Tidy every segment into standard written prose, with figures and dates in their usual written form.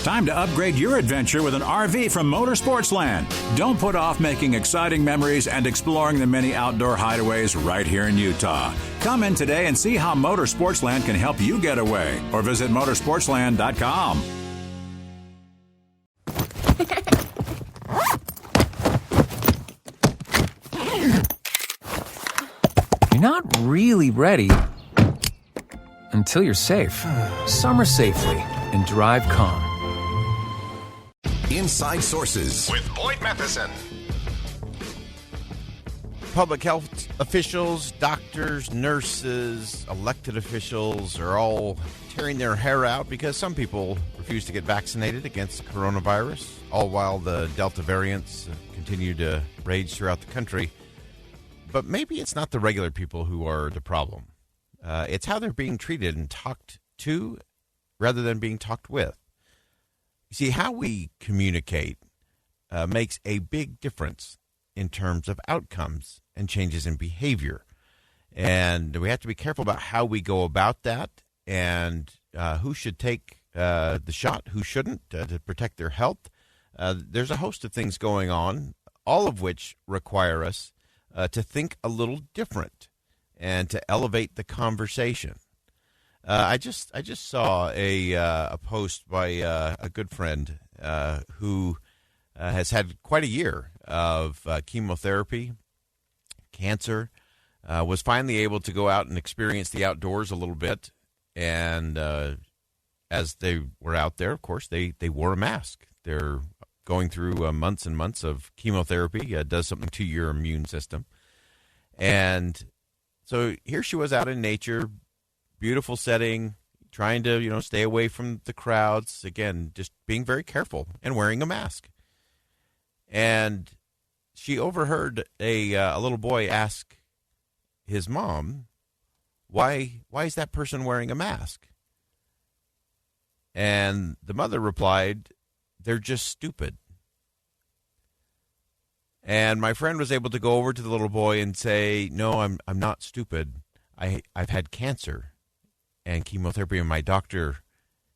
Time to upgrade your adventure with an RV from Motorsportsland. Don't put off making exciting memories and exploring the many outdoor hideaways right here in Utah. Come in today and see how Motorsportsland can help you get away, or visit motorsportsland.com. You're not really ready until you're safe. Summer safely and drive calm. Inside Sources with Boyd Matheson. Public health officials, doctors, nurses, elected officials are all tearing their hair out because some people refuse to get vaccinated against the coronavirus, all while the Delta variants continue to rage throughout the country. But maybe it's not the regular people who are the problem. It's how they're being treated and talked to rather than being talked with. You see, how we communicate makes a big difference in terms of outcomes and changes in behavior. And we have to be careful about how we go about that and who should take the shot, who shouldn't, to protect their health. There's a host of things going on, all of which require us to think a little different and to elevate the conversation. I just saw a post by a good friend who has had quite a year of chemotherapy, cancer, was finally able to go out and experience the outdoors a little bit. And as they were out there, of course, they wore a mask. They're going through months and months of chemotherapy. Does something to your immune system. And so here she was out in nature, beautiful setting, trying to, stay away from the crowds. Again, just being very careful and wearing a mask. And she overheard a little boy ask his mom, why is that person wearing a mask? And the mother replied, they're just stupid. And my friend was able to go over to the little boy and say, no, I'm not stupid. I've had cancer and chemotherapy, and my doctor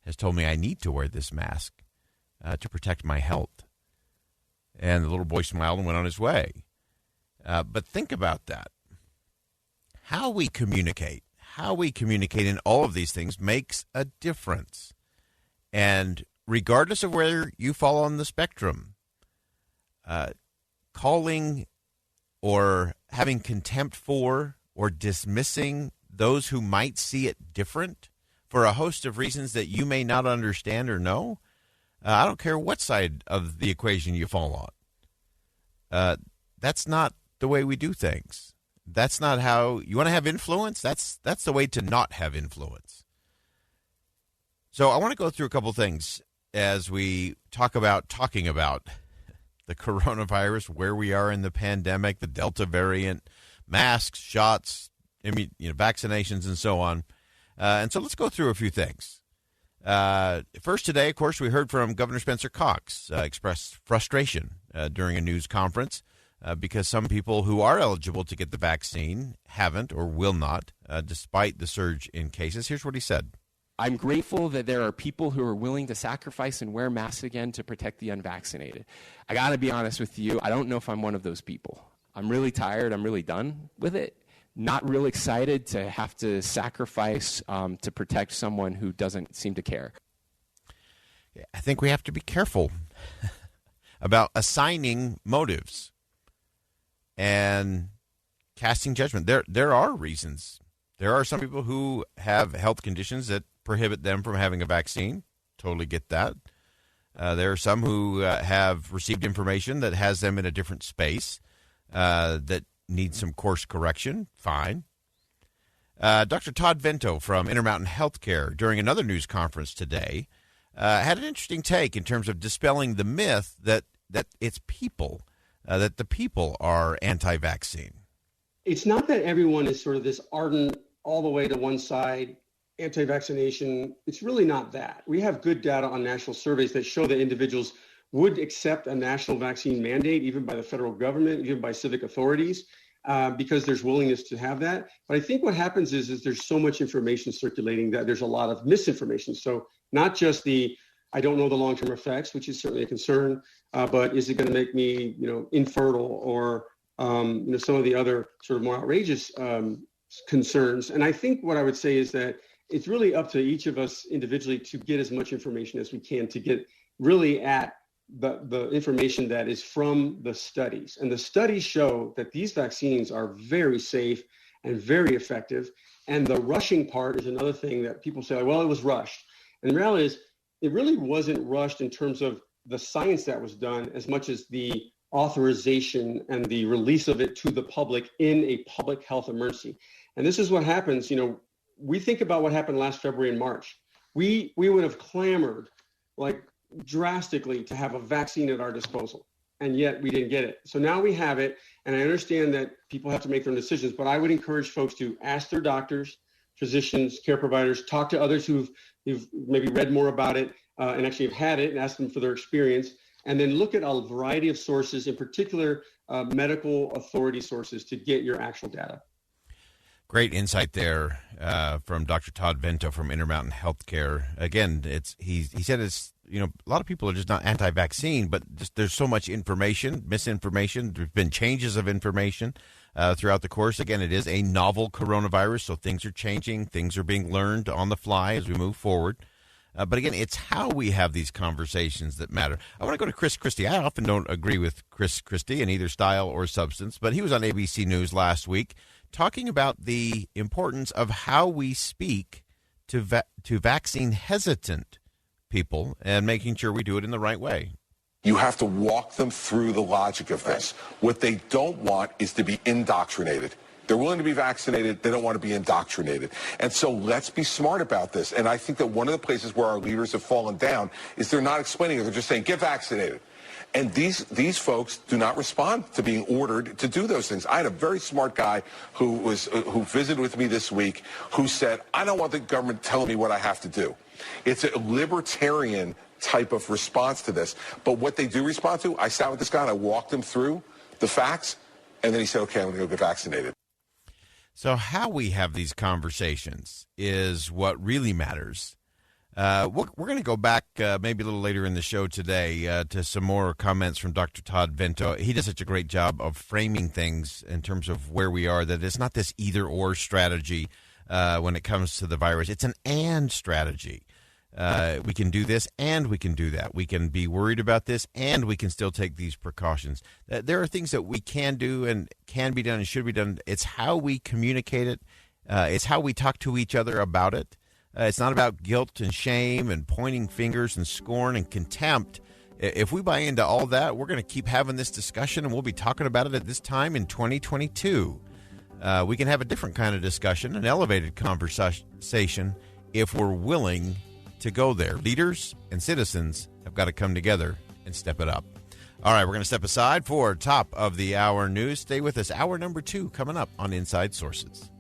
has told me I need to wear this mask to protect my health. And the little boy smiled and went on his way. But think about that. How we communicate in all of these things makes a difference. And regardless of where you fall on the spectrum, calling or having contempt for or dismissing those who might see it different for a host of reasons that you may not understand or know, I don't care what side of the equation you fall on. That's not the way we do things. That's not how you want to have influence. That's the way to not have influence. So I want to go through a couple things as we talking about the coronavirus, where we are in the pandemic, the Delta variant, masks, shots, vaccinations, and so on. And so let's go through a few things. First today, of course, we heard from Governor Spencer Cox express frustration during a news conference because some people who are eligible to get the vaccine haven't or will not, despite the surge in cases. Here's what he said. I'm grateful that there are people who are willing to sacrifice and wear masks again to protect the unvaccinated. I got to be honest with you, I don't know if I'm one of those people. I'm really tired. I'm really done with it. Not real excited to have to sacrifice to protect someone who doesn't seem to care. I think we have to be careful about assigning motives and casting judgment. There are reasons. There are some people who have health conditions that prohibit them from having a vaccine. Totally get that. There are some who have received information that has them in a different space that need some course correction. Fine. Dr. Todd Vento from Intermountain Healthcare, during another news conference today, had an interesting take in terms of dispelling the myth that it's people, that the people are anti-vaccine. It's not that everyone is sort of this ardent, all the way to one side, anti-vaccination. It's really not that. We have good data on national surveys that show that individuals would accept a national vaccine mandate, even by the federal government, even by civic authorities, because there's willingness to have that. But I think what happens is there's so much information circulating that there's a lot of misinformation. So not just the I don't know the long-term effects, which is certainly a concern, but is it going to make me, infertile or, some of the other sort of more outrageous concerns? And I think what I would say is that it's really up to each of us individually to get as much information as we can to get really at the information that is from the studies. And the studies show that these vaccines are very safe and very effective. And the rushing part is another thing that people say, well, it was rushed. And the reality is, it really wasn't rushed in terms of the science that was done as much as the authorization and the release of it to the public in a public health emergency. And this is what happens, we think about what happened last February and March. We would have clamored drastically to have a vaccine at our disposal, and yet we didn't get it. So now we have it, and I understand that people have to make their own decisions, but I would encourage folks to ask their doctors, physicians, care providers, talk to others who've maybe read more about it and actually have had it, and ask them for their experience, and then look at a variety of sources, in particular medical authority sources, to get your actual data. Great insight there from Dr. Todd Vento from Intermountain Healthcare. Again, he said it's, a lot of people are just not anti-vaccine, but just there's so much information, misinformation. There's been changes of information throughout the course. Again, it is a novel coronavirus, so things are changing. Things are being learned on the fly as we move forward. But again, it's how we have these conversations that matter. I want to go to Chris Christie. I often don't agree with Chris Christie in either style or substance, but he was on ABC News last week talking about the importance of how we speak to vaccine-hesitant people and making sure we do it in the right way. You have to walk them through the logic of this. What they don't want is to be indoctrinated. They're willing to be vaccinated. They don't want to be indoctrinated. And so let's be smart about this. And I think that one of the places where our leaders have fallen down is they're not explaining it. They're just saying, get vaccinated. And these folks do not respond to being ordered to do those things. I had a very smart guy who visited with me this week who said, I don't want the government telling me what I have to do. It's a libertarian type of response to this. But what they do respond to, I sat with this guy and I walked him through the facts, and then he said, okay, I'm going to go get vaccinated. So how we have these conversations is what really matters. We're going to go back maybe a little later in the show today to some more comments from Dr. Todd Vento. He does such a great job of framing things in terms of where we are, that it's not this either-or strategy when it comes to the virus. It's an and strategy. We can do this and we can do that. We can be worried about this and we can still take these precautions. There are things that we can do and can be done and should be done. It's how we communicate it. It's how we talk to each other about it. It's not about guilt and shame and pointing fingers and scorn and contempt. If we buy into all that, we're going to keep having this discussion, and we'll be talking about it at this time in 2022. We can have a different kind of discussion, an elevated conversation, if we're willing to go there. Leaders and citizens have got to come together and step it up. All right, we're going to step aside for top of the hour news. Stay with us. Hour number 2 coming up on Inside Sources.